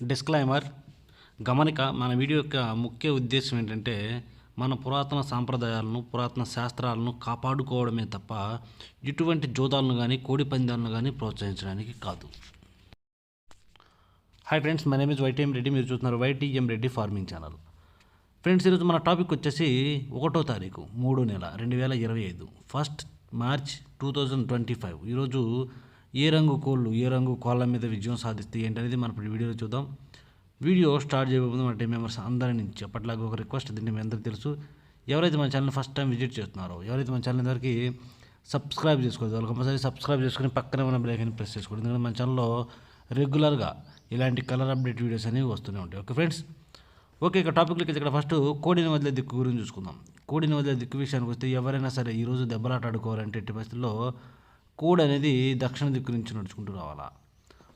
Disclaimer గమనిక మన video యొక్క ముఖ్య ఉద్దేశం ఏంటంటే మన పురాతన సాంప్రదాయాలను పురాతన శాస్త్రాలను కాపాడుకోవడమే తప్ప ఇటువంటి జోదాలను కానీ కోడి పందాలను కానీ ప్రోత్సహించడానికి కాదు. Hi friends, my name is YTM Reddy. మీరు చూస్తున్నారు YTM Reddy farming channel. Friends, ఈరోజు మన టాపిక్ వచ్చేసి 1వ తారీఖు 3వ నెల 2025 1 మార్చ్ 2025. ఈరోజు ఏ రంగు కోళ్ళ మీద విజయం సాధిస్తే ఏంటనేది మన వీడియోలో చూద్దాం. వీడియో స్టార్ట్ చేయబోతుంది మన టీం మెంబర్స్ అందరి నుంచి అప్పట్లాగా ఒక రిక్వెస్ట్. దీన్ని మీ అందరికీ తెలుసు. ఎవరైతే మన ఛానల్ ఫస్ట్ టైం విజిట్ చేస్తున్నారో, ఎవరైతే మన ఛానల్ ఇంతవరకు సబ్స్క్రైబ్ చేసుకోవాలి, వాళ్ళు కంపల్సరీ సబ్స్క్రైబ్ చేసుకుని పక్కనే ఉన్న బెల్ ఐకాన్ ప్రెస్ చేసుకోండి. ఎందుకంటే మన ఛానల్లో రెగ్యులర్గా ఇలాంటి కలర్ అప్డేట్ వీడియోస్ అనేవి వస్తూనే ఉంటాయి. ఓకే ఫ్రెండ్స్, ఓకే ఇక టాపిక్లోకి ఇక్కడ ఫస్ట్ కోడిని వదిలే దిక్కు గురించి చూసుకుందాం. కోడిని వదిలే దిక్కు విషయానికి వస్తే ఎవరైనా సరే ఈరోజు దెబ్బలాట ఆడుకోవాలంటే ఎట్టి పరిస్థితుల్లో కోడి అనేది దక్షిణ దిక్కు నుంచి నడుచుకుంటూ రావాలా.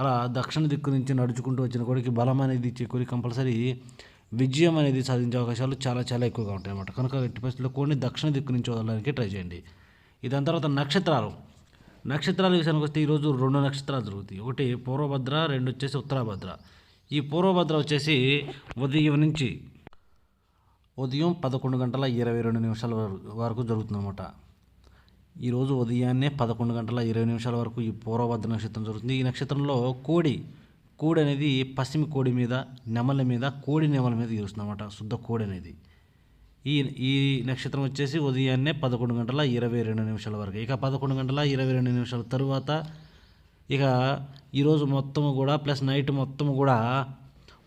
అలా దక్షిణ దిక్కు నుంచి నడుచుకుంటూ వచ్చిన కోడికి బలం అనేది ఇచ్చే కోడి కంపల్సరీ విజయం అనేది సాధించే అవకాశాలు చాలా చాలా ఎక్కువగా ఉంటాయి అన్నమాట. కనుక ఎట్టి పరిస్థితుల్లో కోడిని దక్షిణ దిక్కు నుంచి వదలడానికి ట్రై చేయండి. దాని తర్వాత నక్షత్రాల విషయానికి వస్తే ఈరోజు 2 నక్షత్రాలు జరుగుతాయి. ఒకటి పూర్వభద్ర, 2 వచ్చేసి ఉత్తరాభద్ర. ఈ పూర్వభద్ర వచ్చేసి ఉదయం 11:22 వరకు జరుగుతుందన్నమాట. ఈరోజు ఉదయాన్నే 11:20 వరకు ఈ పూర్వభద్ర నక్షత్రం జరుగుతుంది. ఈ నక్షత్రంలో కోడి అనేది పశ్చిమ కోడి మీద, నెమల మీద, నెమల మీద ఇరుస్తుంది అన్నమాట. శుద్ధ కోడి అనేది ఈ నక్షత్రం వచ్చేసి ఉదయాన్నే 11:22 వరకు. ఇక 11:22 తరువాత ఇక ఈరోజు మొత్తము కూడా ప్లస్ నైట్ మొత్తము కూడా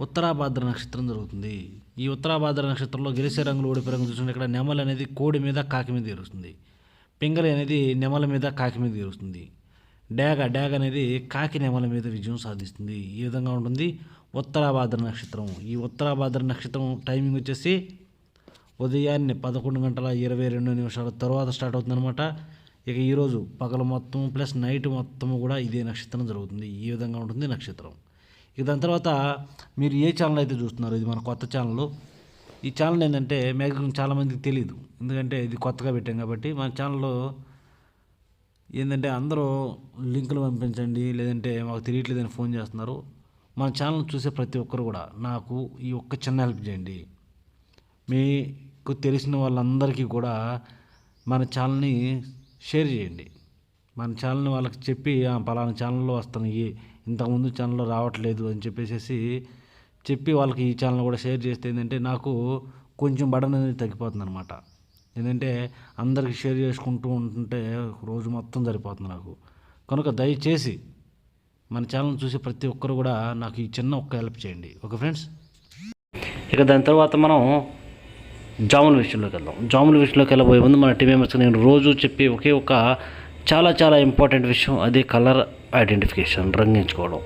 ఉత్తరాభాద్ర నక్షత్రం జరుగుతుంది. ఈ ఉత్తరాభాద్ర నక్షత్రంలో గెలిసే రంగులు, ఓడిపోయే రంగులు చూస్తుంటే ఇక్కడ నెమల అనేది కోడి మీద, కాకి మీద ఇరుస్తుంది. పింగళి అనేది నెమల మీద, కాకి మీద ఇరుస్తుంది. డ్యాగ అనేది కాకి, నెమల మీద విజయం సాధిస్తుంది. ఈ విధంగా ఉంటుంది ఉత్తరాభాద్ర నక్షత్రం. ఈ ఉత్తరాభాద్ర నక్షత్రం టైమింగ్ వచ్చేసి ఉదయాన్నే 11:22 తర్వాత స్టార్ట్ అవుతుందన్నమాట. ఇక ఈరోజు పగలు మొత్తం ప్లస్ నైట్ మొత్తము కూడా ఇదే నక్షత్రం జరుగుతుంది. ఈ విధంగా ఉంటుంది నక్షత్రం. ఇక దాని తర్వాత మీరు ఏ ఛానల్ అయితే చూస్తున్నారో, ఇది మన కొత్త ఛానల్. ఈ ఛానల్ ఏంటంటే మ్యాక్సిమం చాలామందికి తెలియదు, ఎందుకంటే ఇది కొత్తగా పెట్టాం కాబట్టి. మన ఛానల్లో ఏంటంటే అందరూ లింకులు పంపించండి, లేదంటే మాకు తెలియట్లేదని ఫోన్ చేస్తున్నారు. మన ఛానల్ చూసే ప్రతి ఒక్కరు కూడా నాకు ఈ ఒక్క చిన్న హెల్ప్ చేయండి. మీకు తెలిసిన వాళ్ళందరికీ కూడా మన ఛానల్ని షేర్ చేయండి. మన ఛానల్ని వాళ్ళకి చెప్పి పలానా ఛానల్లో వస్తున్నాయి, ఇంతకుముందు ఛానల్లో రావట్లేదు అని చెప్పి వాళ్ళకి ఈ ఛానల్ కూడా షేర్ చేస్తే ఏంటంటే నాకు కొంచెం బడన్ అనేది తగ్గిపోతుంది అనమాట. ఏంటంటే అందరికి షేర్ చేసుకుంటూ ఉంటుంటే రోజు మొత్తం సరిపోతుంది నాకు. కనుక దయచేసి మన ఛానల్ చూసి ప్రతి ఒక్కరు కూడా నాకు ఈ చిన్న ఒక్క హెల్ప్ చేయండి. ఓకే ఫ్రెండ్స్, ఇక దాని తర్వాత మనం జాముల విషయంలోకి వెళ్ళబోయే ముందు మన టీం మెంబర్స్కి నేను రోజు చెప్పి ఒకే ఒక చాలా చాలా ఇంపార్టెంట్ విషయం, అదే కలర్ ఐడెంటిఫికేషన్, రంగించుకోవడం.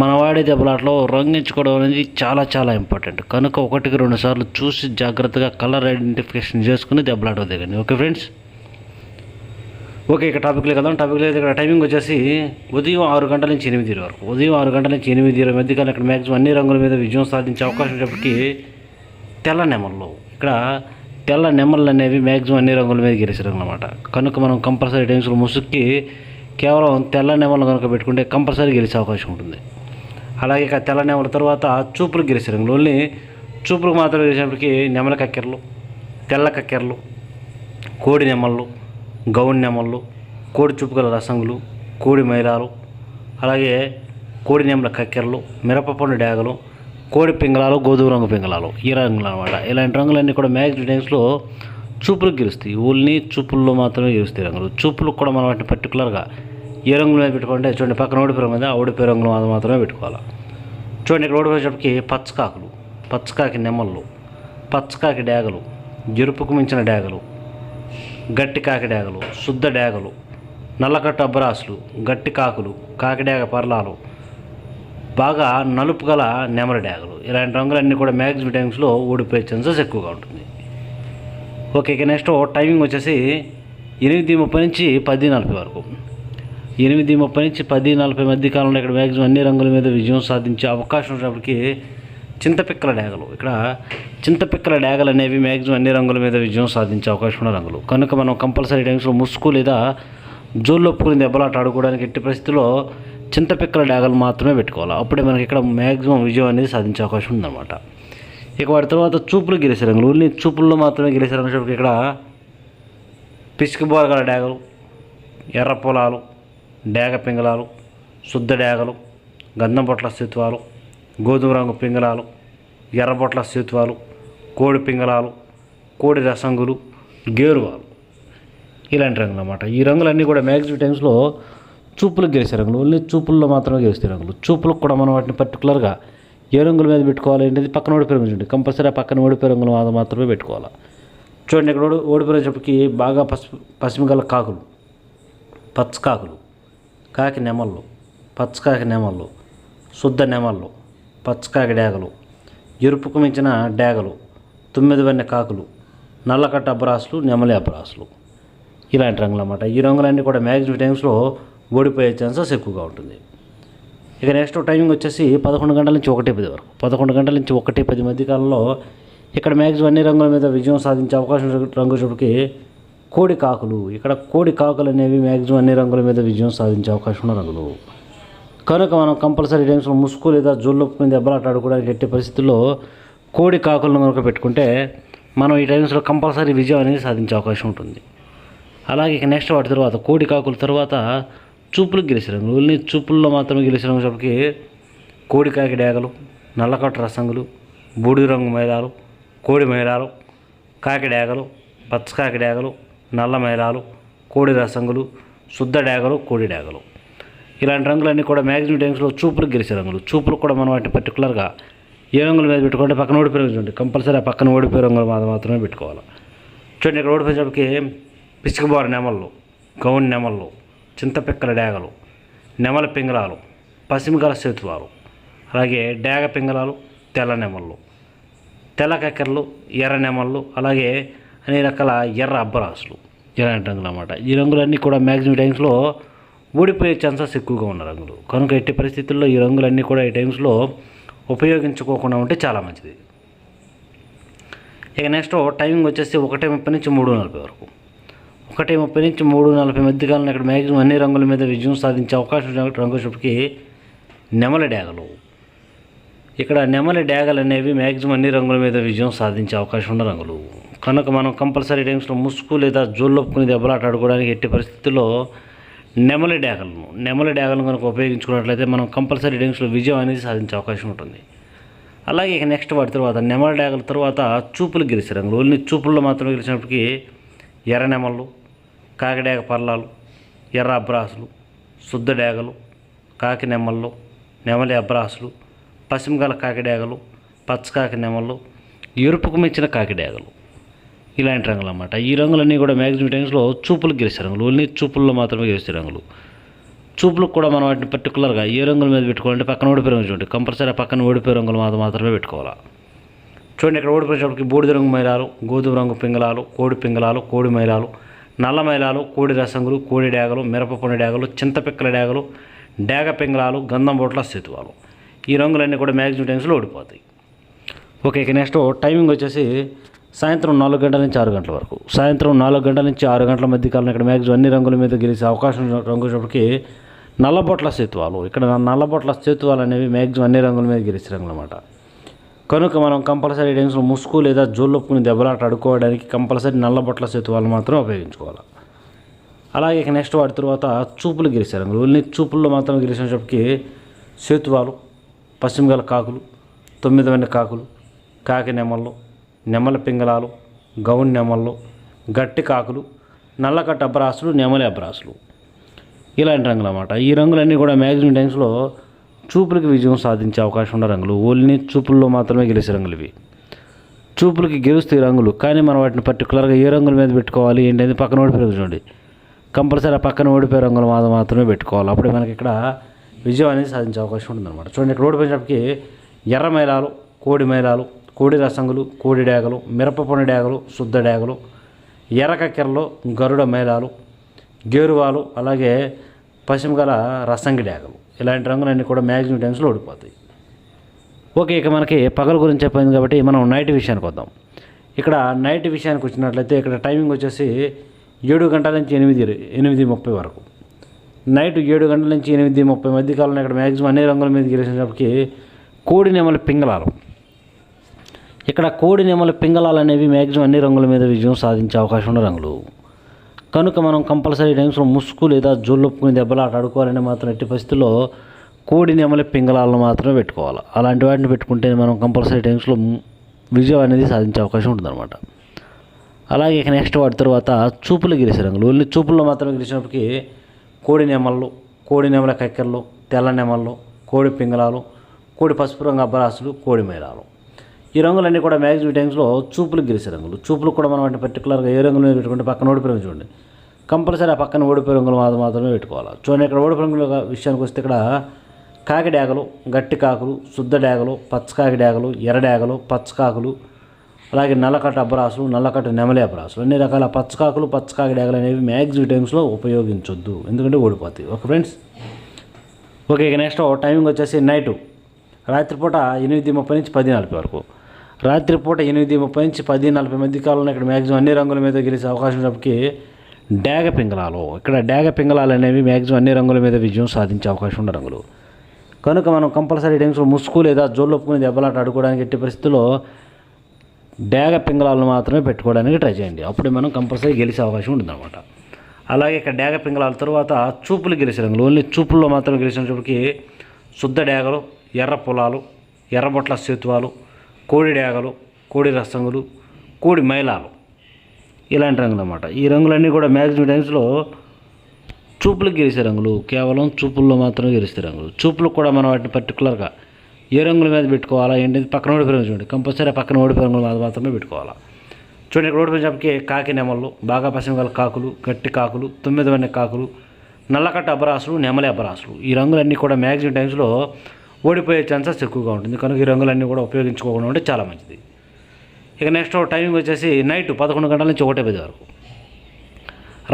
మన వాడే దెబ్బలాట్లో రంగించుకోవడం అనేది చాలా చాలా ఇంపార్టెంట్. కనుక 1-2 సార్లు చూసి జాగ్రత్తగా కలర్ ఐడెంటిఫికేషన్ చేసుకుని దెబ్బలాట దిగండి. ఓకే ఫ్రెండ్స్, ఓకే ఇక టాపిక్లో కదా. ఇక్కడ టైమింగ్ వచ్చేసి ఉదయం 6 గంటల నుంచి 8 వరకు. ఉదయం 6 గంటల నుంచి 8 మధ్యకాలం ఇక్కడ మ్యాక్సిమం అన్ని రంగుల మీద విజయం సాధించే అవకాశం ఉన్నప్పటికీ తెల్ల నెమల్లో, ఇక్కడ తెల్ల నెమళ్ళు అనేవి మ్యాక్సిమం అన్ని రంగుల మీద గెలిచే రంగులు అన్నమాట. కనుక మనం కంపల్సరీ టైమ్స్లో ముసుక్కి కేవలం తెల్ల నెమలు కనుక పెట్టుకుంటే కంపల్సరీ గెలిచే అవకాశం ఉంటుంది. అలాగే ఇక తెల్ల నెమల తర్వాత చూపులకు గెలిచే రంగులు, ఓన్లీ చూపులకు మాత్రం గెలిచినప్పటికీ నెమల కక్కెరలు, తెల్ల కక్కెరలు, కోడి నెమళ్ళు, గౌన్ నెమళ్ళు, కోడి చూపుగల రసంగులు, కోడి మైలాలు, అలాగే కోడి నెమల కక్కెరలు, మిరపపండు డ్యాగలు, కోడి పింగళాలు, గోధుమ రంగు పింగళాలు, ఈ రంగులు అనమాట. ఇలాంటి రంగులన్నీ కూడా మ్యాక్సిమం టైమ్స్లో చూపులకు గెలుస్తాయి. ఓన్లీ చూపుల్లో మాత్రమే గెలుస్తాయి రంగులు. చూపులకు కూడా మనం వాటిని పర్టికులర్గా ఏ రంగుల మీద పెట్టుకుంటే చూడండి, పక్కన ఓడిపోయే మీద ఓడిపోయే రంగులు మాత్రమే పెట్టుకోవాలి. చూడండి, ఇక్కడ ఓడిపోయేటప్పటికి పచ్చకాకి నెమళ్ళు, పచ్చకాకి డ్యాగలు, ఎరుపుకు మించిన డ్యాగలు, గట్టి కాకి డ్యాగలు, శుద్ధ డ్యాగలు, నల్లకట్టు అబ్బరాసులు, గట్టి కాకులు, కాకిడ్యాగ పర్లాలు, బాగా నలుపు గల నెమల డ్యాగలు, ఇలాంటి రంగులన్నీ కూడా మ్యాక్సిమం టైమ్స్లో ఓడిపోయే ఛాన్సెస్ ఎక్కువగా ఉంటుంది. ఓకే ఇక నెక్స్ట్ టైమింగ్ వచ్చేసి 8:30 నుంచి 10:40 వరకు. 8:30 నుంచి 10:40 మధ్య కాలంలో ఇక్కడ మ్యాక్సిమం అన్ని రంగుల మీద విజయం సాధించే అవకాశం ఉన్నప్పటికీ చింతపిక్కల డ్యాగలు, ఇక్కడ చింతపిక్కల డ్యాగలు అనేవి మ్యాక్సిమం అన్ని రంగుల మీద విజయం సాధించే అవకాశం ఉన్న రంగులు. కనుక మనం కంపల్సరీ టైమ్స్లో ముసుగు లేదా జోల్లో ఒప్పుకుని దెబ్బలాట ఆడుకోవడానికి ఎట్టి పరిస్థితుల్లో చింతపిక్కల డాగలు మాత్రమే పెట్టుకోవాలి. అప్పుడే మనకి ఇక్కడ మ్యాక్సిమం విజయం అనేది సాధించే అవకాశం ఉందన్నమాట. ఇక వాటి తర్వాత చూపులు గిరిసే రంగులు, ఓన్లీ చూపుల్లో మాత్రమే గిరిసే రంగు. ఇక్కడ పిసికి బోరగల డాగలు, ఎర్ర పొలాలు, డాగ పింగళాలు, శుద్ధ డాగలు, గంధం బొట్ల స్థిత్వాలు, గోధుమ రంగు పింగళాలు, ఎర్ర బొట్ల స్థిత్వాలు, కోడి పింగళాలు, కోడి రసంగులు, గేరువాలు, ఇలాంటి రంగులు అన్నమాట. ఈ రంగులన్నీ కూడా మ్యాక్సిమం టైమ్స్లో చూపులకు గెలిచే రంగులు, ఓన్లీ చూపుల్లో మాత్రమే గెలిచే రంగులు. చూపులకు కూడా మనం వాటిని పర్టికులర్గా ఏ రంగుల మీద పెట్టుకోవాలి ఏంటంటే పక్కన ఓడిపోయే రంగులు ఉంటాయి, కంపల్సరీ పక్కన ఓడిపోయే రంగులు మాత్రమే పెట్టుకోవాలి. చూడండి, ఇక్కడ ఓడిపోయేటప్పటికి బాగా పసిమిగల కాకులు, పచ్చకాకులు, కాకి నెమళ్ళు, పచ్చకాకి నెమళ్ళు, శుద్ధ నెమళ్ళు, పచ్చకాకి డాగలు, ఎరుపుకు మించిన డాగలు, 9 వన్నె కాకులు, నల్లకట్ట అబ్రాసులు, నెమలి అబ్రాసులు, ఇలాంటి రంగులు అన్నమాట. ఈ రంగులన్నీ కూడా మ్యాక్సిమం టైమ్స్లో ఓడిపోయే ఛాన్సెస్ ఎక్కువగా ఉంటుంది. ఇక నెక్స్ట్ టైమింగ్ వచ్చేసి 11 గంటల నుంచి 1:10 వరకు. 11 గంటల నుంచి 1:10 మధ్య కాలంలో ఇక్కడ మ్యాక్సిమం అన్ని రంగుల మీద విజయం సాధించే అవకాశం రంగు చూపుకి కోడి కాకులు. ఇక్కడ కోడి కాకులు అనేవి మ్యాక్సిమం అన్ని రంగుల మీద విజయం సాధించే అవకాశం ఉన్న రంగులు కనుక మనం కంపల్సరీ టైమ్స్లో ముసుగు లేదా జోళ్ళొప్పు మీద దెబ్బలాట ఆడుకోవడానికి ఎట్టి పరిస్థితుల్లో కోడి కాకులను కనుక పెట్టుకుంటే మనం ఈ టైమ్స్లో కంపల్సరీ విజయం అనేది సాధించే అవకాశం ఉంటుంది. అలాగే ఇక నెక్స్ట్ వాటి తర్వాత కోడి కాకుల తర్వాత చూపులకు గెలిచే రంగులు, ఓన్లీ చూపుల్లో మాత్రమే గెలిచే రంగు చెప్పి కోడి కాకి డాగలు, నల్లకట్ట రసంగులు, బూడిద రంగు మైలాలు, కోడి మైలాలు, కాకి డాగలు, పచ్చకాకి డాగలు, నల్ల మైలాలు, కోడి రసంగులు, శుద్ధ డాగలు, కోడి డాగలు, ఇలాంటి రంగులన్నీ కూడా మ్యాక్సిమం టైమ్స్లో చూపులకు గెలిచే రంగులు. చూపులు కూడా మనం వాటిని పర్టికులర్గా ఏ రంగుల మీద పెట్టుకుంటే పక్కన ఓడిపోయే రంగులు ఉంటాయి, కంపల్సరీ ఆ పక్కన ఓడిపోయే రంగులు మాత్రమే పెట్టుకోవాలి. చూడండి, ఇక్కడ ఓడిపోయేటప్పటికి పిసికబోర నెమళ్ళు, గౌన్ నెమళ్ళు, చింతపిక్కల డాగలు, నెమల పింగళాలు, పసిమిగల సేతువాలు, అలాగే డాగ పింగళాలు, తెల్ల నెమళ్ళు, తెల్ల కక్కెరలు, ఎర్ర నెమళ్ళు, అలాగే అన్ని రకాల ఎర్ర అబ్బరాసులు, ఇలాంటి రంగులు అన్నమాట. ఈ రంగులన్నీ కూడా మ్యాక్సిమం టైమ్స్లో ఓడిపోయే ఛాన్సెస్ ఎక్కువగా ఉన్న రంగులు కనుక ఎట్టి పరిస్థితుల్లో ఈ రంగులన్నీ కూడా ఈ టైమ్స్లో ఉపయోగించుకోకుండా ఉంటే చాలా మంచిది. ఇక నెక్స్ట్ టైమింగ్ వచ్చేసి 1:30 నుంచి 3:40 వరకు. 1:30 నుంచి 3:40 మధ్య కాలంలో ఇక్కడ మ్యాక్సిమం అన్ని రంగుల మీద విజయం సాధించే అవకాశం రంగు చూపుకి నెమలి డాగలు. ఇక్కడ నెమలి డాగలు అనేవి మ్యాక్సిమం అన్ని రంగుల మీద విజయం సాధించే అవకాశం ఉన్న రంగులు కనుక మనం కంపల్సరీ టైమ్స్లో ముసుగు లేదా జోళ్ళొప్పుకుని దెబ్బలాట ఆడుకోవడానికి ఎట్టి పరిస్థితుల్లో నెమలి డాగలను కనుక ఉపయోగించుకున్నట్లయితే మనం కంపల్సరీ టైమ్స్లో విజయం అనేది సాధించే అవకాశం ఉంటుంది. అలాగే ఇక నెక్స్ట్ వాటి తర్వాత నెమలి డాగల తర్వాత చూపులకు గెలిచే రంగులు, ఓన్లీ చూపుల్లో మాత్రమే గెలిచినప్పటికీ ఎర్ర నెమళ్ళు, కాకి డాగ పర్లాలు, ఎర్ర అబ్రాసులు, శుద్ధ డాగలు, కాకి నెమళ్ళు, నెమలి అబ్రాసులు, పసిమిగల కాకి డాగలు, పచ్చకాకి నెమళ్ళు, ఎరుపుకు మించిన కాకి డాగలు, ఇలాంటి రంగులు అన్నమాట. ఈ రంగులన్నీ కూడా మ్యాక్సిమం టైమ్స్లో చూపులకు గెలిచే రంగులు, ఓన్లీ చూపుల్లో మాత్రమే గెలిచే రంగులు. చూపులకు కూడా మనం వాటిని పర్టికులర్గా ఏ రంగుల మీద పెట్టుకోవాలంటే పక్కన ఓడిపోయే రంగులు చూడండి, కంపల్సరీ పక్కన ఓడిపోయే రంగులు మాత్రమే పెట్టుకోవాలి. చూడండి, ఇక్కడ ఓడిపోయేటప్పటికి బూడిద రంగు మైలాలు, గోధుమ రంగు పింగళాలు, కోడి పింగళాలు, కోడి మైలాలు, నల్ల మైలాలు, కోడి రసంగులు, కోడి డాగలు, మిరపపొండి డాగలు, చింతపిక్కల డాగలు, డాగ పింగళాలు, గంధం బొట్ల స్థితువాలు, ఈ రంగులన్నీ కూడా మ్యాక్సిమం టైమ్స్లో ఓడిపోతాయి. ఓకే, ఇక నెక్స్ట్ టైమింగ్ వచ్చేసి సాయంత్రం 4 గంటల నుంచి 6 గంటల వరకు. సాయంత్రం 4 గంటల నుంచి 6 గంటల మధ్య కాలంలో ఇక్కడ మ్యాక్సిమం అన్ని రంగుల మీద గెలిచే అవకాశం రంగు చూపుకి నల్లబొట్ల సేతువాలు. ఇక్కడ నల్లబొట్ల సేతువాలు అనేవి మ్యాక్సిమం అన్ని రంగుల మీద గెలిచే రంగులు అన్నమాట కనుక మనం కంపల్సరీ టైమ్స్లో ముసుగు లేదా జోళ్ళొప్పుకుని దెబ్బలాట ఆడుకోవడానికి కంపల్సరీ నల్లబొట్ల సేతువాలు మాత్రం ఉపయోగించుకోవాలి. అలాగే ఇక నెక్స్ట్ వాటి తర్వాత చూపులు గెలిచే రంగులు, ఓన్లీ చూపుల్లో మాత్రం గెలిచినప్పటికీ సేతువాలు, పశ్చిమగల కాకులు, 9 వన్నె కాకులు, కాకి నెమళ్ళు, నెమల పింగళాలు, గౌన్ నెమళ్ళు, గట్టి కాకులు, నల్లకట్ట అబ్రాసులు, నెమలి అబ్రాసులు, ఇలాంటి రంగులు అన్నమాట. ఈ రంగులన్నీ కూడా మ్యాక్సిమం టైమ్స్లో చూపులకి విజయం సాధించే అవకాశం ఉన్న రంగులు, ఓన్లీ చూపుల్లో మాత్రమే గెలిచే రంగులు ఇవి. చూపులకి గెలుస్తాయి రంగులు కానీ మనం వాటిని పర్టికులర్గా ఏ రంగుల మీద పెట్టుకోవాలి ఏంటంటే పక్కన ఓడిపోయి చూడండి, కంపల్సరీ ఆ పక్కన ఓడిపోయే రంగులు మాత్రమే పెట్టుకోవాలి. అప్పుడే మనకి ఇక్కడ విజయం అనేది సాధించే అవకాశం ఉంటుందన్నమాట. చూడండి, ఇక్కడ ఓడిపోయినప్పటికీ ఎర్ర మైలాలు, కోడి మైలాలు, కోడి రసంగులు, కోడి డాగలు, మిరపపొండి డాగలు, శుద్ధ డాగలు, ఎర్ర కక్కెరలు, గరుడ మైలాలు, గేరువాలు, అలాగే పశ్చిమగల రసంగి డాగలు, ఇలాంటి రంగులన్నీ కూడా మ్యాక్సిమం టైమ్స్లో ఓడిపోతాయి. ఓకే, ఇక మనకి పగల గురించి చెప్పింది కాబట్టి మనం నైట్ విషయానికి వద్దాం. ఇక్కడ నైట్ విషయానికి వచ్చినట్లయితే ఇక్కడ టైమింగ్ వచ్చేసి 7 గంటల నుంచి 8:30 వరకు. నైట్ 7 గంటల నుంచి 8:30 మధ్య కాలంలో ఇక్కడ మ్యాక్సిమం అన్ని రంగుల మీద గెలిచినప్పటికీ కోడి నెమలి పింగళాలు. ఇక్కడ కోడి నెమలి పింగళాలు అనేవి మ్యాక్సిమం అన్ని రంగుల మీద విజయం సాధించే అవకాశం ఉన్న రంగులు. కనుక మనం కంపల్సరీ టైమ్స్లో ముసుగు లేదా జోళ్ళొప్పుకుని దెబ్బలాట ఆడుకోవాలని మాత్రం ఎట్టి పరిస్థితుల్లో కోడి నెమలి పింగళాలను మాత్రమే పెట్టుకోవాలి. అలాంటి వాటిని పెట్టుకుంటే మనం కంపల్సరీ టైమ్స్లో విజయం అనేది సాధించే అవకాశం ఉంటుందన్నమాట. అలాగే ఇక నెక్స్ట్ వాటి తర్వాత చూపులు గెలిచే రంగులు. ఓన్లీ చూపుల్లో మాత్రమే గెలిచినప్పటికీ కోడి నెమళ్ళు, కోడి నెమల కక్కెరలు, తెల్ల నెమళ్ళు, కోడి పింగళాలు, కోడి పసుపు రంగు అబ్బరాసులు, కోడి మైలాలు. ఈ రంగులన్నీ కూడా మ్యాక్సిమం టైమ్స్లో చూపులు గెలిచే రంగులు. చూపులు కూడా మనం వాటిని పర్టికులర్గా ఏ రంగులు పెట్టుకుంటే పక్కన ఓడిపోయి రంగు చూడండి, కంపల్సరీ ఆ పక్కన ఓడిపోయి రంగులు మాత్రమే పెట్టుకోవాలి. చూడండి ఇక్కడ ఓడిపోయి రంగుల విషయానికి వస్తే ఇక్కడ కాకి డ్యాగలు, గట్టి కాకులు, శుద్ధ డ్యాగలు, పచ్చకాకి డ్యాగలు, ఎర్ర డ్యాగలు, పచ్చకాకులు, అలాగే నల్లకట్ట అబ్బరాసులు, నల్లకట్ట నెమలి అబ్బరాసులు, అన్ని రకాల పచ్చకాకులు, పచ్చకాకి డ్యాగలు అనేవి మ్యాక్సిమం టైమ్స్లో ఉపయోగించొద్దు, ఎందుకంటే ఓడిపోతాయి. Okay friends. ఓకే ఇక నెక్స్ట్ టైమింగ్ వచ్చేసి నైటు రాత్రిపూట 8:30 నుంచి 10:40 వరకు. రాత్రిపూట 8:30 నుంచి 10:40 మధ్య కాలంలో ఇక్కడ మ్యాక్సిమం అన్ని రంగుల మీద గెలిచే అవకాశం ఉన్నప్పటికీ డ్యాగ పింగళాలు. ఇక్కడ డ్యాగ పింగళాలు అనేవి మ్యాక్సిమం అన్ని రంగుల మీద విజయం సాధించే అవకాశం ఉన్న రంగులు. కనుక మనం కంపల్సరీ టైమ్స్లో ముసుగు లేదా జోళ్ళొప్పుకుని దెబ్బలాట ఆడుకోవడానికి ఎట్టి పరిస్థితుల్లో డ్యాగ పింగళాలను మాత్రమే పెట్టుకోవడానికి ట్రై చేయండి. అప్పుడే మనం కంపల్సరీ గెలిచే అవకాశం ఉంటుందన్నమాట. అలాగే ఇక్కడ డ్యాగ పింగళాల తర్వాత చూపులు గెలిచే రంగులు. ఓన్లీ చూపుల్లో మాత్రమే గెలిచినప్పటికీ శుద్ధ డ్యాగలు, ఎర్ర పొలాలు, ఎర్రబొట్ల సేతువాలు, కోడి డ్యాగలు, కోడి రసంగులు, కోడి మైలాలు, ఇలాంటి రంగులు అన్నమాట. ఈ రంగులన్నీ కూడా మ్యాక్సిమం టైమ్స్లో చూపులకు గెలిచే రంగులు, కేవలం చూపుల్లో మాత్రమే గెలిచే రంగులు. చూపులకు కూడా మనం వాటిని పర్టికులర్గా ఏ రంగుల మీద పెట్టుకోవాలా ఏంటి పక్కన ఓడిపోయి చూడండి, కంపల్సరీ పక్కన ఓడిపోయి రంగుల మీద మాత్రమే పెట్టుకోవాలా. చూడండి ఇక్కడ ఓడిపోయినప్పటికీ కాకి నెమళ్ళు, బాగా పశ్చిమ గల కాకులు, గట్టి కాకులు, 9 వన్నె కాకులు, నల్లకట్ట అబ్బరాసులు, నెమలి అబ్బరాసులు, ఈ రంగులన్నీ కూడా మ్యాక్సిమం టైమ్స్లో ఓడిపోయే ఛాన్సెస్ ఎక్కువగా ఉంటుంది. కనుక ఈ రంగులన్నీ కూడా ఉపయోగించుకోకుండా ఉంటే చాలా మంచిది. ఇక నెక్స్ట్ టైమింగ్ వచ్చేసి నైట్ 11 గంటల నుంచి 1:10 వరకు.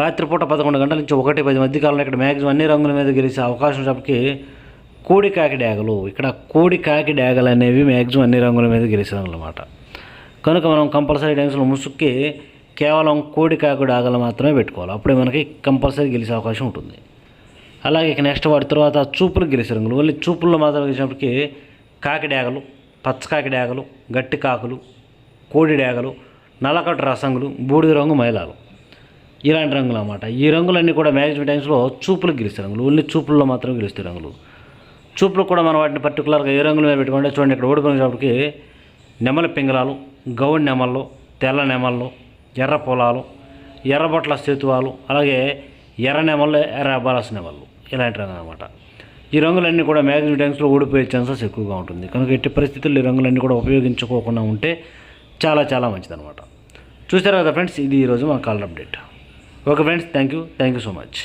రాత్రిపూట 11 గంటల నుంచి 1:10 మధ్య కాలంలో ఇక్కడ మ్యాక్సిమం అన్ని రంగుల మీద గెలిచే అవకాశం ఉన్నప్పటికీ కోడి కాకి డ్యాగలు. ఇక్కడ కోడి కాకి డ్యాగలు అనేవి మ్యాక్సిమం అన్ని రంగుల మీద గెలిచే రంగులు అన్నమాట. కనుక మనం కంపల్సరీ టైమ్స్లో ముసుక్కి కేవలం కోడి కాకి డ్యాగలు మాత్రమే పెట్టుకోవాలి. అప్పుడే మనకి కంపల్సరీ గెలిచే అవకాశం ఉంటుంది. అలాగే ఇక నెక్స్ట్ వాటి తర్వాత చూపులు గెలిచే రంగులు. ఓన్లీ చూపుల్లో మాత్రం గెలిచినప్పటికీ కాకి డ్యాగలు, పచ్చకాకి డ్యాగలు, గట్టి కాకులు, కోడి డ్యాగలు, నల్లకట్ట రసంగులు, బూడిద రంగు మైలాలు, ఇలాంటి రంగులు అన్నమాట. ఈ రంగులన్నీ కూడా మ్యాక్సిమం టైమ్స్లో చూపులకు గెలిచే రంగులు. ఓన్లీ చూపుల్లో మాత్రమే గెలుస్తాయి రంగులు. చూపులు కూడా మనం వాటిని పర్టికులర్గా ఏ రంగుల మీద పెట్టుకుంటే చూడండి ఇక్కడ ఓడిపోయినప్పటికీ నెమలి పింగళాలు, గౌడి నెమళ్ళు, తెల్ల నెమళ్ళు, ఎర్ర పొలాలు, ఎర్రబొట్ల సేతువాలు, అలాగే ఎర్ర నెమళ్ళు, ఎర్ర అబ్బరాసు నెమళ్ళు, ఇలాంటి రంగులు అనమాట. ఈ రంగులన్నీ కూడా మ్యాక్సిమం టైమ్స్లో ఓడిపోయే ఛాన్సెస్ ఎక్కువగా ఉంటుంది. కనుక ఎట్టి పరిస్థితుల్లో ఈ రంగులన్నీ కూడా ఉపయోగించుకోకుండా ఉంటే చాలా చాలా మంచిదన్నమాట. చూసారు కదా ఫ్రెండ్స్, ఇది ఈరోజు మన call update. Okay friends, thank you so much.